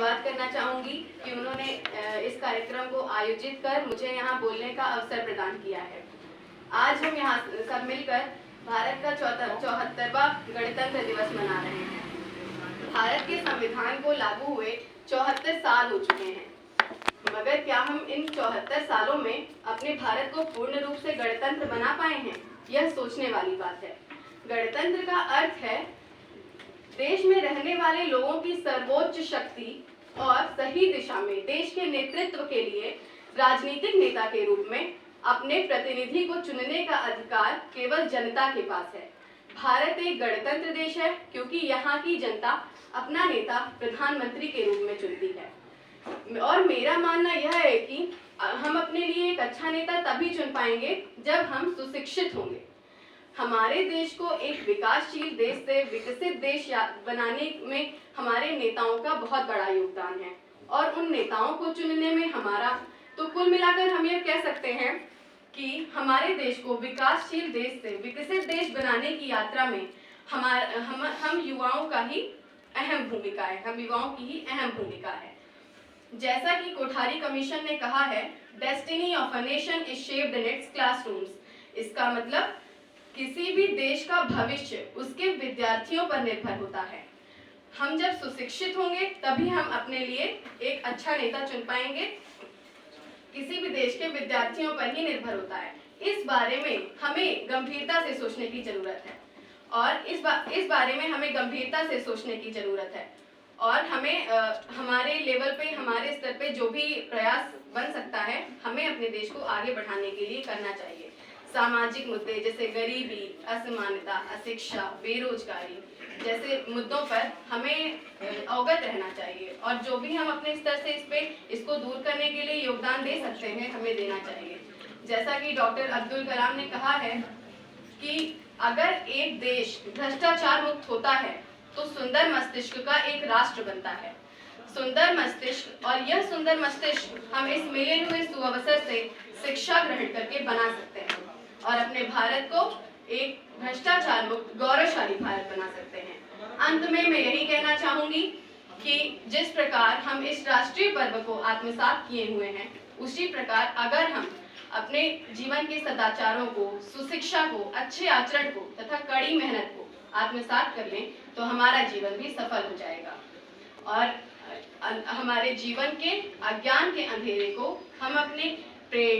धन्यवाद करना चाहूँगी कि उन्होंने इस कार्यक्रम को आयोजित कर मुझे यहाँ बोलने का अवसर प्रदान किया है। आज हम यहाँ सब मिलकर भारत का 74वां गणतंत्र दिवस मना रहे हैं। भारत के संविधान को लागू हुए 74 साल हो चुके हैं, मगर क्या हम इन 74 सालों में अपने भारत को पूर्ण रूप से गणतंत्र बना पाए हैं? यह सोचने वाली बात है। गणतंत्र का अर्थ है देश में रहने वाले लोगों की सर्वोच्च शक्ति और सही दिशा में देश के नेतृत्व के लिए राजनीतिक नेता के रूप में अपने प्रतिनिधि को चुनने का अधिकार केवल जनता के पास है। भारत एक गणतंत्र देश है क्योंकि यहाँ की जनता अपना नेता प्रधानमंत्री के रूप में चुनती है। और मेरा मानना यह है कि हम अपने लिए एक अच्छा नेता तभी चुन पाएंगे जब हम सुशिक्षित होंगे। हमारे देश को एक विकासशील देश से विकसित देश बनाने में हमारे नेताओं का बहुत बड़ा योगदान है और उन नेताओं को चुनने में हमारा, तो कुल मिलाकर हम यह कह सकते हैं कि हमारे देश को विकासशील देश से विकसित देश बनाने की यात्रा में हम युवाओं का ही अहम भूमिका है, हम युवाओं की ही अहम भूमिका है। जैसा कि कोठारी कमीशन ने कहा है, destiny of a nation is shaped in its classrooms. इसका मतलब किसी भी देश का भविष्य उसके विद्यार्थियों पर निर्भर होता है। हम जब सुशिक्षित होंगे तभी हम अपने लिए एक अच्छा नेता चुन पाएंगे। किसी भी देश के विद्यार्थियों पर ही निर्भर होता है। इस बारे में हमें गंभीरता से सोचने की जरूरत है और इस बारे में हमें गंभीरता से सोचने की जरूरत है और हमें हमारे लेवल पे, हमारे स्तर पे जो भी प्रयास बन सकता है, हमें अपने देश को आगे बढ़ाने के लिए करना चाहिए। सामाजिक मुद्दे जैसे गरीबी, असमानता, अशिक्षा, बेरोजगारी जैसे मुद्दों पर हमें अवगत रहना चाहिए और जो भी हम अपने स्तर से इसको दूर करने के लिए योगदान दे सकते हैं, हमें देना चाहिए। जैसा कि डॉक्टर अब्दुल कलाम ने कहा है कि अगर एक देश भ्रष्टाचार मुक्त होता है तो सुंदर मस्तिष्क का एक राष्ट्र बनता है। सुंदर मस्तिष्क, और यह सुंदर मस्तिष्क हम इस मिले हुए सुअवसर से शिक्षा ग्रहण करके बना सकते हैं और अपने भारत को एक भ्रष्टाचार मुक्त गौरवशाली भारत बना सकते हैं। अंत में मैं यही कहना चाहूंगी कि जिस प्रकार हम इस राष्ट्रीय पर्व को आत्मसात किए हुए हैं, उसी प्रकार अगर हम अपने जीवन के सदाचारों को, सुशिक्षा को, अच्छे आचरण को तथा कड़ी मेहनत को आत्मसात कर लें तो हमारा जीवन भी सफल हो जाएगा और हमारे जीवन के अज्ञान के अंधेरे को हम अपने